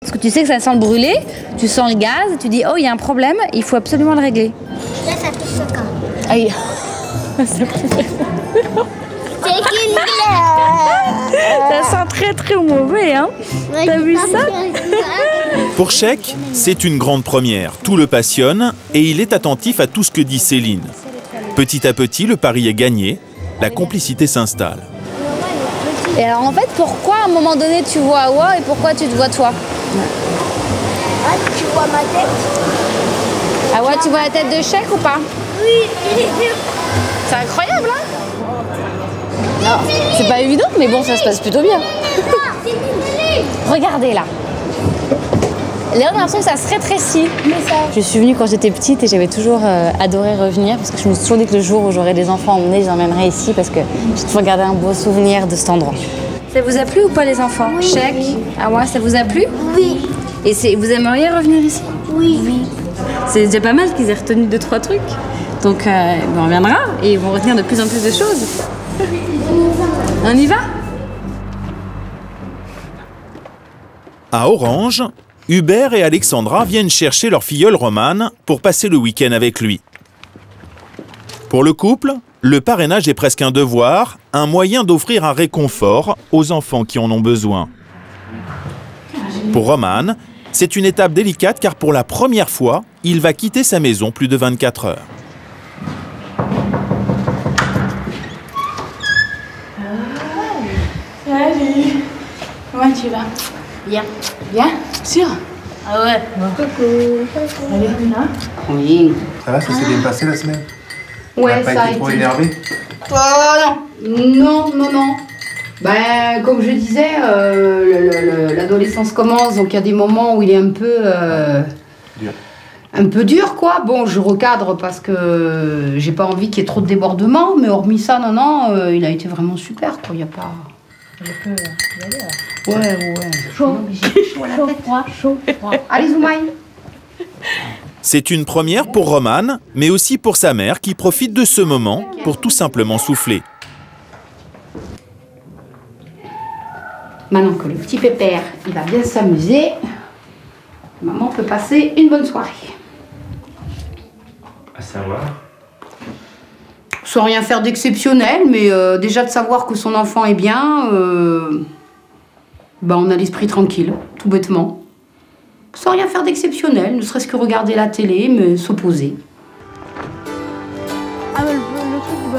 Parce que tu sais que ça sent le brûler, tu sens le gaz, et tu dis, oh, il y a un problème, il faut absolument le régler. Là, ça touche le corps. Aïe. C'est qu'il Ça sent très très mauvais, hein. T'as vu ça? Pour Sheikh, c'est une grande première. Tout le passionne et il est attentif à tout ce que dit Céline. Petit à petit, le pari est gagné, la complicité s'installe. Et alors en fait, pourquoi à un moment donné tu vois Awa et pourquoi tu te vois toi? Ah, tu vois ma tête? Awa, tu vois la tête de Sheikh ou pas? Oui. C'est incroyable, hein? Non, c'est pas évident, mais bon, ça se passe plutôt bien. Regardez là. Là, on a l'impression que ça se rétrécit. Je suis venue quand j'étais petite et j'avais toujours adoré revenir parce que je me suis toujours dit que le jour où j'aurais des enfants emmenés, je les emmènerais ici parce que j'ai toujours gardé un beau souvenir de cet endroit. Ça vous a plu ou pas les enfants? Oui. Sheikh, Awa, ça vous a plu? Oui. Et vous aimeriez revenir ici? Oui. C'est déjà pas mal qu'ils aient retenu 2-3 trucs. Donc on reviendra et ils vont retenir de plus en plus de choses. On y va? À Orange, Hubert et Alexandra viennent chercher leur filleule Romane pour passer le week-end avec lui. Pour le couple, le parrainage est presque un devoir, un moyen d'offrir un réconfort aux enfants qui en ont besoin. Pour Romane, c'est une étape délicate car pour la première fois, il va quitter sa maison plus de 24 heures. Salut. Comment tu vas? Bien. Bien? Sûr? Ah ouais. Coucou. Allez, là. Oui. Ça va, ça s'est bien passé la semaine? Ouais, T'as ça pas a été trop été. énervé? Non. Ben, comme je disais, l'adolescence commence, donc il y a des moments où il est un peu... Dur. Un peu dur, quoi. Bon, je recadre parce que j'ai pas envie qu'il y ait trop de débordements, mais hormis ça, non, il a été vraiment super, quoi. Il n'y a pas... Je peux y aller, là. Ouais. Chaud froid. Allez, Zoumaï. C'est une première pour Romane, mais aussi pour sa mère qui profite de ce moment pour tout simplement souffler. Maintenant que le petit pépère, il va bien s'amuser, maman peut passer une bonne soirée. À savoir. Sans rien faire d'exceptionnel, mais déjà de savoir que son enfant est bien, on a l'esprit tranquille, tout bêtement. Sans rien faire d'exceptionnel, ne serait-ce que regarder la télé, mais s'opposer.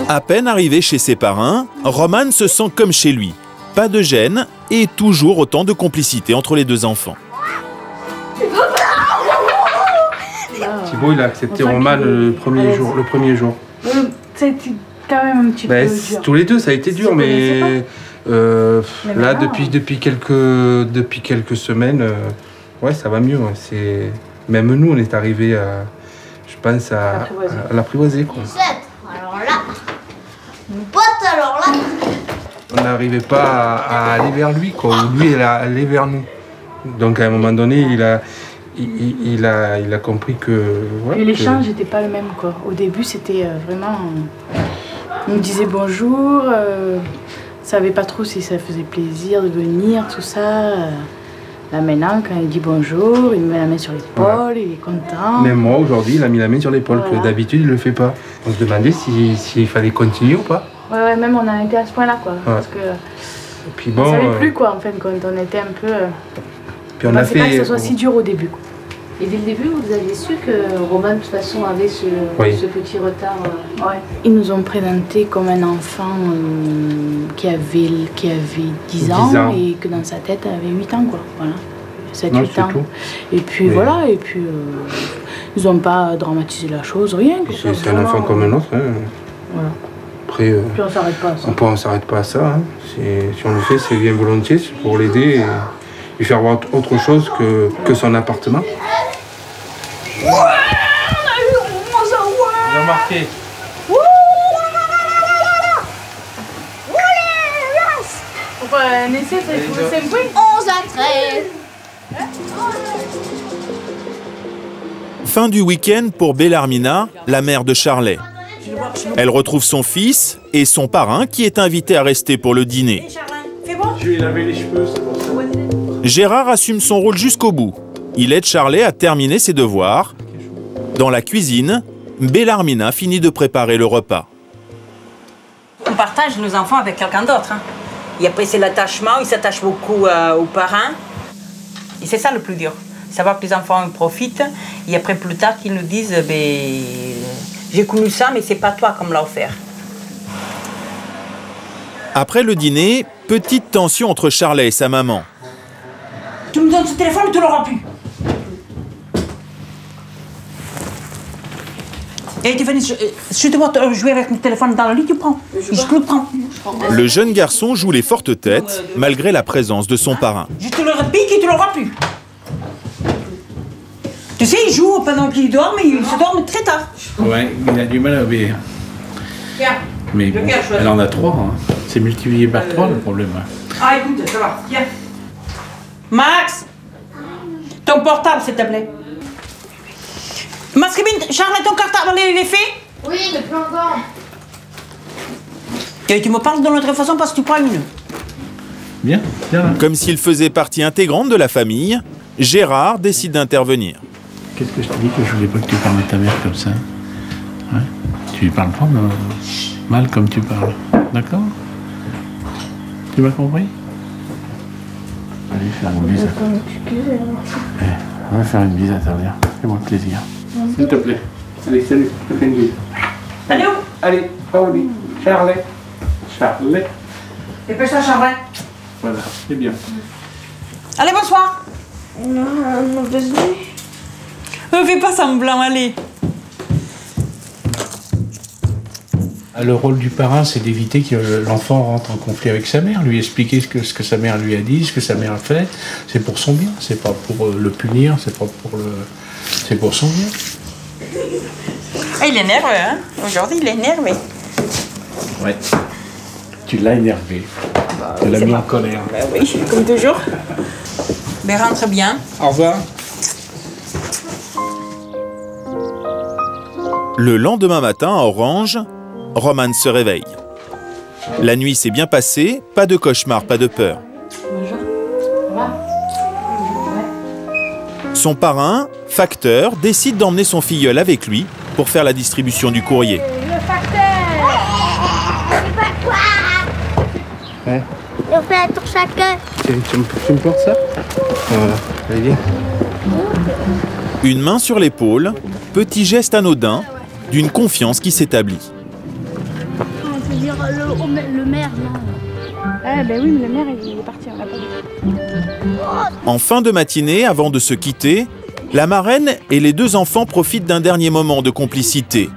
À peine arrivé chez ses parrains, Romane se sent comme chez lui. Pas de gêne et toujours autant de complicité entre les deux enfants. Thibaut, il a accepté Romane le premier jour. Ça a été quand même un petit peu dur. Tous les deux, ça a été dur, mais là, depuis quelques semaines, ouais, ça va mieux. Ouais. Même nous, on est arrivés à, je pense, à l'apprivoiser, quoi. Alors là, mon pote, alors là. On n'arrivait pas à aller vers lui, quoi, ou lui, il allait vers nous. Donc, à un moment donné, il a compris que... Et l'échange n'était pas le même, quoi. Au début, c'était vraiment... On me disait bonjour, savait pas trop si ça faisait plaisir de venir, tout ça. Là, maintenant, quand il dit bonjour, il me met la main sur l'épaule, il est content. Même moi, aujourd'hui, il a mis la main sur l'épaule, que d'habitude, il le fait pas. On se demandait s'il fallait continuer ou pas. Ouais, même on a été à ce point-là, quoi. Parce que Et puis on bon, savait plus, quoi, en fin de compte. On était un peu... puis on a c'est pas que fait... ça soit si dur au début, quoi. Et dès le début, vous aviez su que Romane, de toute façon, avait ce petit retard. Ouais. Ils nous ont présenté comme un enfant qui avait 10 ans et que dans sa tête, elle avait 8 ans, quoi. Voilà. 7-8 ans. Tout. Et puis voilà, ils n'ont pas dramatisé la chose, rien. C'est un enfant comme un autre. Hein. Voilà. Après, puis on s'arrête pas à ça. On s'arrête pas à ça. Hein. Si on le fait, c'est bien volontiers, c'est pour l'aider et lui faire voir autre chose que son appartement. Ouais, on a eu Romance à ouais. Bien marqué. Enfin, un essai, ça il faut 5 points. 11 à 13. Fin du week-end pour Bellarmina, la mère de Charlet. Elle retrouve son fils et son parrain qui est invité à rester pour le dîner. Je lui ai lavé les cheveux, c'est pour ça. Gérard assume son rôle jusqu'au bout. Il aide Charlet à terminer ses devoirs. Dans la cuisine, Bellarmina finit de préparer le repas. On partage nos enfants avec quelqu'un d'autre. Hein. Et après, c'est l'attachement, ils s'attachent beaucoup aux parents. Et c'est ça le plus dur. Savoir que les enfants en profitent. Et après, plus tard, qu'ils nous disent j'ai connu ça, mais c'est pas toi qu'on me l'a offert. Après le dîner, petite tension entre Charlet et sa maman. Tu me donnes ce téléphone, tu l'auras plus. Et tu venais, si tu vois jouer avec mon téléphone dans le lit, tu prends. Je te le prends. Le jeune garçon joue les fortes têtes, malgré la présence de son parrain. Je te le repique et tu l'auras plus. Tu sais, il joue pendant qu'il dort, mais il se dort très tard. Ouais, il a du mal à obéir. Mais bon, elle en a 3. Hein. C'est multiplié par 3 le problème. Ah, écoute, ça va. Tiens. Max, ton portable, s'il te plaît. Masquebine, Charles, ton cartable, il est fait? Oui, le plan encore. Et tu me parles de l'autre façon parce que tu prends une. Bien, bien. Comme s'il faisait partie intégrante de la famille, Gérard décide d'intervenir. Qu'est-ce que je te dis que je voulais pas que tu parles de ta mère comme ça? Ouais. Tu lui parles pas mal comme tu parles. D'accord? Tu m'as compris? Allez, faire une bise. On va faire une bise à t'en fais-moi plaisir. S'il te plaît. Allez, salut, je te fais une bise. Allez où? Allez, Pauli, Charlet. Charlet. Dépêche-toi, Charles. Voilà, c'est bien. Allez, bonsoir. Non, mauvaise nuit. Ne fais pas semblant, allez. Le rôle du parrain, c'est d'éviter que l'enfant rentre en conflit avec sa mère, lui expliquer ce que sa mère lui a dit, ce que sa mère a fait. C'est pour son bien, c'est pas pour le punir, c'est pas pour le... C'est pour son bien. Ah, il est nerveux, hein. Aujourd'hui, il est énervé. Ouais. Tu l'as énervé. Tu l'as mis en colère. Bah oui, comme toujours. Mais rentre bien. Au revoir. Le lendemain matin, à Orange, Romane se réveille. La nuit s'est bien passée, pas de cauchemar, pas de peur. Bonjour. Son parrain, facteur, décide d'emmener son filleul avec lui pour faire la distribution du courrier. Le facteur. Ouais. On fait un tour chacun. Tu me portes ça? Voilà, allez. Une main sur l'épaule, petit geste anodin, d'une confiance qui s'établit. On peut dire le maire, non? Ah ben oui, mais le maire il est parti, on l'a pas vu. En fin de matinée, avant de se quitter, la marraine et les deux enfants profitent d'un dernier moment de complicité.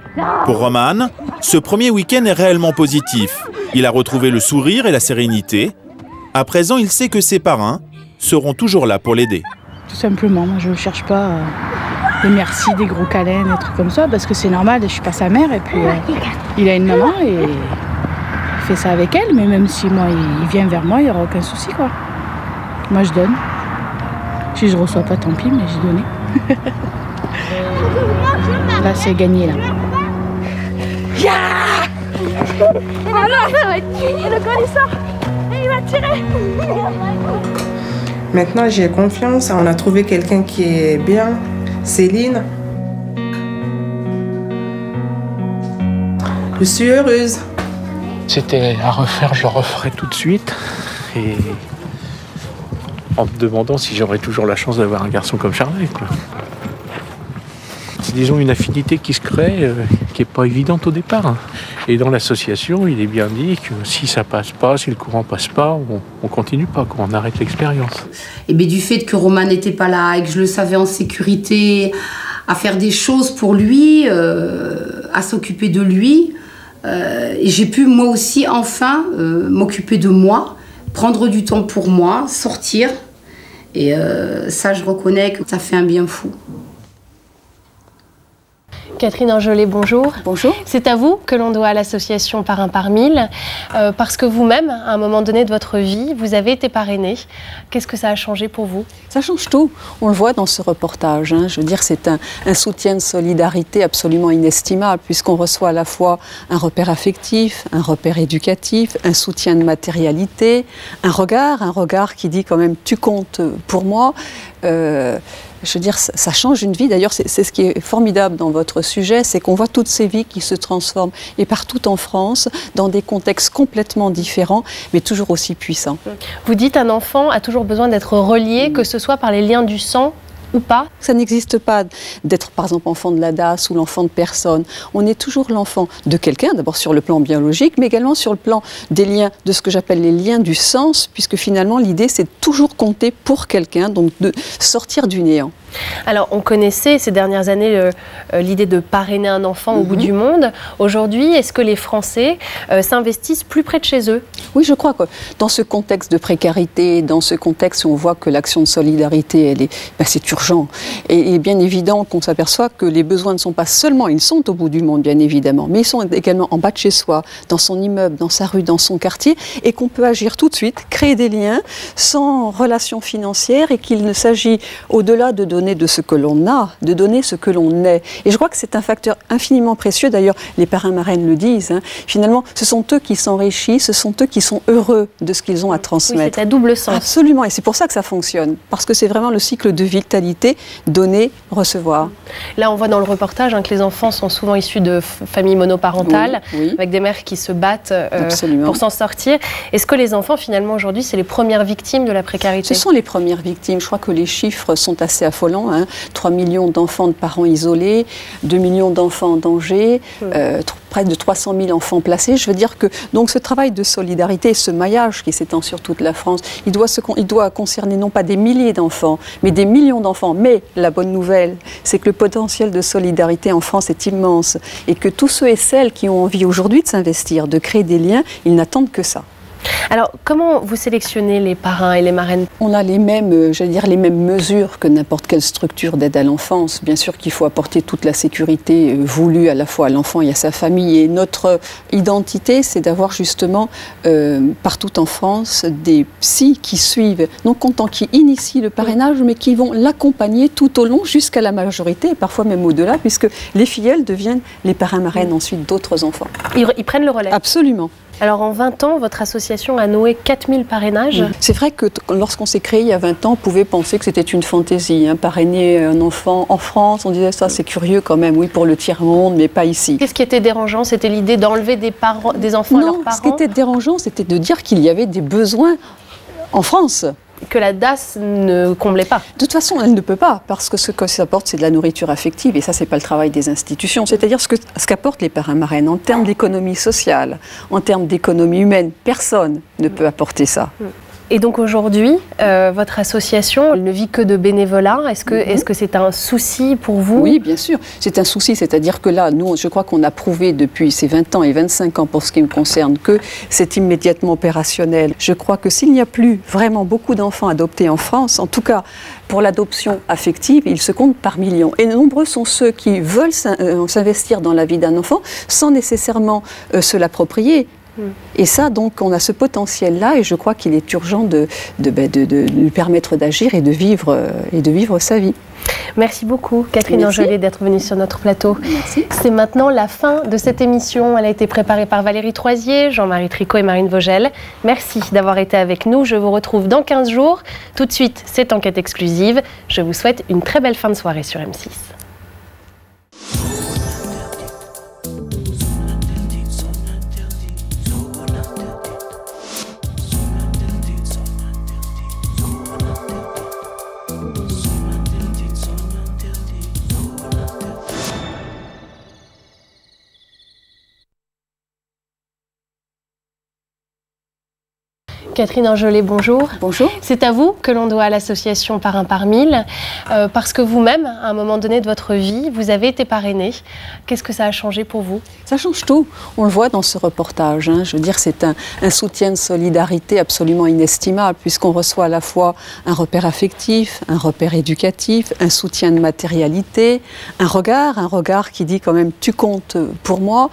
Pour Romane, ce premier week-end est réellement positif. Il a retrouvé le sourire et la sérénité. À présent, il sait que ses parrains seront toujours là pour l'aider. Tout simplement, moi je ne cherche pas des merci, des gros câlins, des trucs comme ça, parce que c'est normal, je suis pas sa mère, et puis il a une maman et il fait ça avec elle, mais même si moi il vient vers moi, il n'y aura aucun souci quoi. Moi je donne. Si je reçois pas, tant pis, mais j'ai donné. Là c'est gagné là. Oh non, ça va être gagné, le gars il sort et il va tirer. Maintenant, j'ai confiance. On a trouvé quelqu'un qui est bien, Céline. Je suis heureuse. C'était à refaire, je le referai tout de suite. Et en me demandant si j'aurais toujours la chance d'avoir un garçon comme Charlet, quoi. C'est, disons, une affinité qui se crée, qui n'est pas évidente au départ. Et dans l'association, il est bien dit que si ça passe pas, si le courant passe pas, on continue pas, quoi, on arrête l'expérience. Et bien du fait que Romane n'était pas là et que je le savais en sécurité, à faire des choses pour lui, à s'occuper de lui, et j'ai pu moi aussi enfin m'occuper de moi, prendre du temps pour moi, sortir. Et ça, je reconnais que ça fait un bien fou. Catherine Angelet, bonjour. Bonjour. C'est à vous que l'on doit l'association Parrain par 1000, parce que vous-même, à un moment donné de votre vie, vous avez été parrainée. Qu'est-ce que ça a changé pour vous? Ça change tout. On le voit dans ce reportage. Hein. Je veux dire, c'est un soutien de solidarité absolument inestimable, puisqu'on reçoit à la fois un repère affectif, un repère éducatif, un soutien de matérialité, un regard qui dit quand même « tu comptes pour moi ». Je veux dire, ça change une vie. D'ailleurs, c'est ce qui est formidable dans votre sujet, c'est qu'on voit toutes ces vies qui se transforment, et partout en France, dans des contextes complètement différents, mais toujours aussi puissants. Vous dites un enfant a toujours besoin d'être relié, que ce soit par les liens du sang ou pas? Ça n'existe pas d'être par exemple enfant de la DAS ou l'enfant de personne. On est toujours l'enfant de quelqu'un, d'abord sur le plan biologique, mais également sur le plan des liens, de ce que j'appelle les liens du sens, puisque finalement l'idée c'est de toujours compter pour quelqu'un, donc de sortir du néant. Alors, on connaissait ces dernières années l'idée de parrainer un enfant au bout du monde. Aujourd'hui, est-ce que les Français s'investissent plus près de chez eux? Oui, je crois que dans ce contexte de précarité, dans ce contexte où on voit que l'action de solidarité, c'est urgent. Et il est bien évident qu'on s'aperçoit que les besoins ne sont pas seulement, ils sont au bout du monde, bien évidemment, mais ils sont également en bas de chez soi, dans son immeuble, dans sa rue, dans son quartier, et qu'on peut agir tout de suite, créer des liens sans relation financière, et qu'il ne s'agit, au-delà de donner de ce que l'on a, de donner ce que l'on est. Et je crois que c'est un facteur infiniment précieux. D'ailleurs, les parrains marraines le disent. Hein. Finalement, ce sont eux qui s'enrichissent, ce sont eux qui sont heureux de ce qu'ils ont à transmettre. Oui, c'est à double sens. Absolument, et c'est pour ça que ça fonctionne. Parce que c'est vraiment le cycle de vitalité, donner, recevoir. Là, on voit dans le reportage que les enfants sont souvent issus de familles monoparentales, oui. avec des mères qui se battent pour s'en sortir. Est-ce que les enfants, finalement, aujourd'hui, c'est les premières victimes de la précarité? Ce sont les premières victimes. Je crois que les chiffres sont assez affolants. 3 millions d'enfants de parents isolés, 2 millions d'enfants en danger, près de 300 000 enfants placés. Je veux dire que donc ce travail de solidarité, ce maillage qui s'étend sur toute la France, il doit concerner non pas des milliers d'enfants, mais des millions d'enfants. Mais la bonne nouvelle, c'est que le potentiel de solidarité en France est immense et que tous ceux et celles qui ont envie aujourd'hui de s'investir, de créer des liens, ils n'attendent que ça. Alors, comment vous sélectionnez les parrains et les marraines? On a les mêmes, les mêmes mesures que n'importe quelle structure d'aide à l'enfance. Bien sûr qu'il faut apporter toute la sécurité voulue à la fois à l'enfant et à sa famille. Et notre identité, c'est d'avoir justement partout en France des psys qui suivent, non contents, qui initient le parrainage, mais qui vont l'accompagner tout au long jusqu'à la majorité, et parfois même au-delà, puisque les filleuls deviennent les parrains marraines ensuite d'autres enfants. Ils prennent le relais? Absolument. Alors en 20 ans, votre association a noué 4000 parrainages. C'est vrai que lorsqu'on s'est créé il y a 20 ans, on pouvait penser que c'était une fantaisie. Parrainer un enfant en France, on disait ça c'est curieux quand même, oui pour le tiers-monde, mais pas ici. Qu'est-ce qui était dérangeant? C'était l'idée d'enlever des enfants à leurs parents? Non, ce qui était dérangeant, c'était de dire qu'il y avait des besoins en France. Que la DAS ne comblait pas. De toute façon, elle ne peut pas, parce que ce que ça apporte, c'est de la nourriture affective, et ça, c'est pas le travail des institutions. C'est-à-dire ce qu'apportent les parrains marraines en termes d'économie sociale, en termes d'économie humaine. Personne ne peut apporter ça. Et donc aujourd'hui, votre association, elle ne vit que de bénévolat. Est-ce que c'est un souci pour vous? Oui, bien sûr. C'est un souci, c'est-à-dire que là, nous, je crois qu'on a prouvé depuis ces 20 ans et 25 ans pour ce qui me concerne que c'est immédiatement opérationnel. Je crois que s'il n'y a plus vraiment beaucoup d'enfants adoptés en France, en tout cas pour l'adoption affective, ils se comptent par millions. Et nombreux sont ceux qui veulent s'investir dans la vie d'un enfant sans nécessairement se l'approprier. Et ça, donc, on a ce potentiel-là, et je crois qu'il est urgent de lui permettre d'agir et de vivre sa vie. Merci beaucoup, Catherine Angelet, d'être venue sur notre plateau. Merci. C'est maintenant la fin de cette émission. Elle a été préparée par Valérie Troisier, Jean-Marie Tricot et Marine Vogel. Merci d'avoir été avec nous. Je vous retrouve dans 15 jours. Tout de suite, c'est Enquête exclusive. Je vous souhaite une très belle fin de soirée sur M6. Catherine Angelet, bonjour. Bonjour. C'est à vous que l'on doit l'association Parrain par 1000, parce que vous-même, à un moment donné de votre vie, vous avez été parrainée. Qu'est-ce que ça a changé pour vous? Ça change tout. On le voit dans ce reportage. Hein. Je veux dire, c'est un soutien de solidarité absolument inestimable, puisqu'on reçoit à la fois un repère affectif, un repère éducatif, un soutien de matérialité, un regard qui dit quand même « tu comptes pour moi ».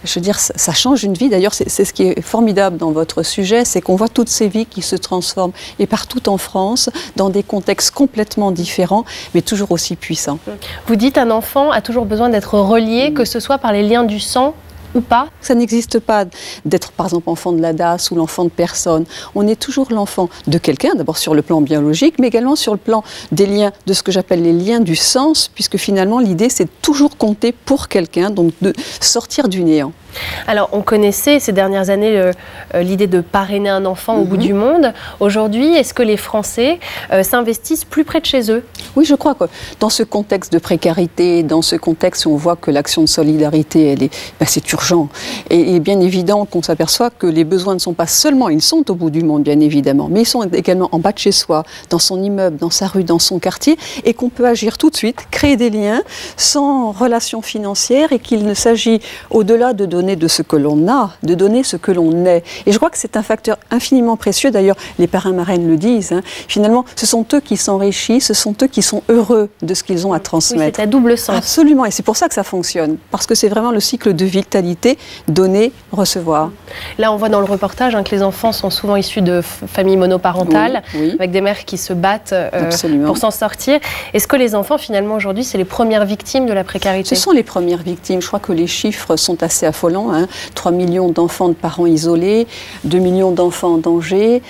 Je veux dire, ça change une vie. D'ailleurs, c'est ce qui est formidable dans votre sujet, c'est qu'on voit toutes ces vies qui se transforment, et partout en France, dans des contextes complètement différents, mais toujours aussi puissants. Vous dites un enfant a toujours besoin d'être relié, que ce soit par les liens du sang ou pas? Ça n'existe pas d'être par exemple enfant de la DAS ou l'enfant de personne. On est toujours l'enfant de quelqu'un, d'abord sur le plan biologique, mais également sur le plan des liens, de ce que j'appelle les liens du sens, puisque finalement l'idée c'est de toujours compter pour quelqu'un, donc de sortir du néant. Alors, on connaissait ces dernières années l'idée de parrainer un enfant au bout du monde. Aujourd'hui, est-ce que les Français s'investissent plus près de chez eux? Oui, je crois que dans ce contexte de précarité, dans ce contexte où on voit que l'action de solidarité, c'est urgent. Et bien évident qu'on s'aperçoit que les besoins ne sont pas seulement, ils sont au bout du monde, bien évidemment, mais ils sont également en bas de chez soi, dans son immeuble, dans sa rue, dans son quartier, et qu'on peut agir tout de suite, créer des liens sans relation financière, et qu'il ne s'agit, au-delà de donner de ce que l'on a, de donner ce que l'on est. Et je crois que c'est un facteur infiniment précieux. D'ailleurs, les parrains marraines le disent. Hein. Finalement, ce sont eux qui s'enrichissent, ce sont eux qui sont heureux de ce qu'ils ont à transmettre. Oui, c'est à double sens. Absolument, et c'est pour ça que ça fonctionne. Parce que c'est vraiment le cycle de vitalité, donner, recevoir. Là, on voit dans le reportage que les enfants sont souvent issus de familles monoparentales, avec des mères qui se battent pour s'en sortir. Est-ce que les enfants, finalement, aujourd'hui, c'est les premières victimes de la précarité? Ce sont les premières victimes. Je crois que les chiffres sont assez affolants. 3 millions d'enfants de parents isolés, 2 millions d'enfants en danger,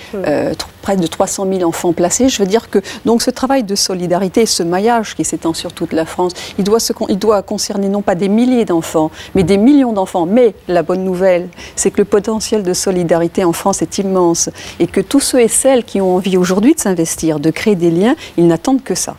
près de 300 000 enfants placés. Je veux dire que donc ce travail de solidarité, ce maillage qui s'étend sur toute la France, il doit concerner non pas des milliers d'enfants, mais des millions d'enfants. Mais la bonne nouvelle, c'est que le potentiel de solidarité en France est immense et que tous ceux et celles qui ont envie aujourd'hui de s'investir, de créer des liens, ils n'attendent que ça.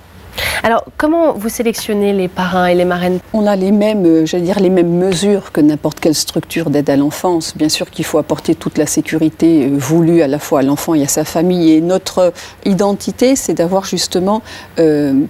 Alors, comment vous sélectionnez les parrains et les marraines? On a les mêmes, les mêmes mesures que n'importe quelle structure d'aide à l'enfance. Bien sûr qu'il faut apporter toute la sécurité voulue à la fois à l'enfant et à sa famille. Et notre identité, c'est d'avoir justement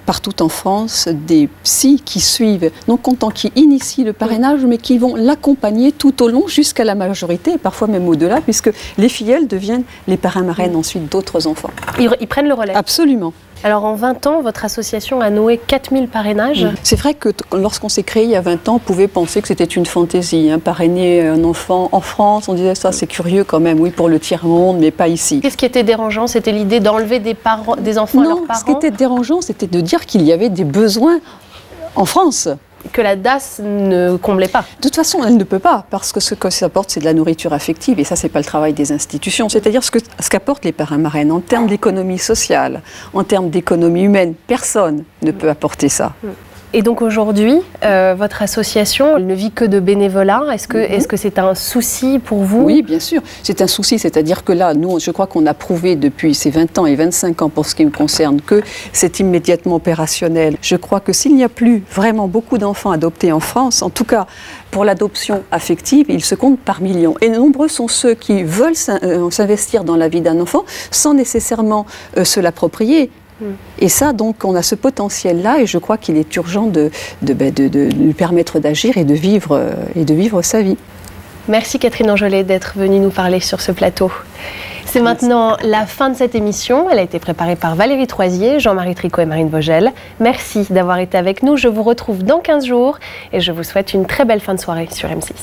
partout en France des psys qui suivent, non contents, qui initient le parrainage, mais qui vont l'accompagner tout au long jusqu'à la majorité, et parfois même au-delà, puisque les filleuls deviennent les parrains marraines ensuite d'autres enfants. Ils prennent le relais? Absolument. Alors en 20 ans, votre association a noué 4000 parrainages. C'est vrai que lorsqu'on s'est créé il y a 20 ans, on pouvait penser que c'était une fantaisie. Parrainer un enfant en France, on disait ça c'est curieux quand même, oui pour le tiers-monde, mais pas ici. Qu'est-ce qui était dérangeant? C'était l'idée d'enlever des enfants à leurs parents? Ce qui était dérangeant, c'était de dire qu'il y avait des besoins en France. Que la DAS ne comblait pas. De toute façon, elle ne peut pas, parce que ce que ça apporte, c'est de la nourriture affective, et ça, c'est pas le travail des institutions. C'est-à-dire ce qu'apportent les parrains marraines en termes d'économie sociale, en termes d'économie humaine. Personne ne peut apporter ça. Et donc aujourd'hui, votre association elle ne vit que de bénévolat. Est-ce que c'est un souci pour vous? Oui, bien sûr. C'est un souci, c'est-à-dire que là, nous, je crois qu'on a prouvé depuis ces 20 ans et 25 ans pour ce qui me concerne que c'est immédiatement opérationnel. Je crois que s'il n'y a plus vraiment beaucoup d'enfants adoptés en France, en tout cas pour l'adoption affective, ils se comptent par millions. Et nombreux sont ceux qui veulent s'investir dans la vie d'un enfant sans nécessairement se l'approprier. Et ça, donc, on a ce potentiel-là, et je crois qu'il est urgent de lui permettre d'agir et de vivre sa vie. Merci Catherine Angelet d'être venue nous parler sur ce plateau. C'est maintenant la fin de cette émission. Elle a été préparée par Valérie Troisier, Jean-Marie Tricot et Marine Vogel. Merci d'avoir été avec nous. Je vous retrouve dans 15 jours et je vous souhaite une très belle fin de soirée sur M6.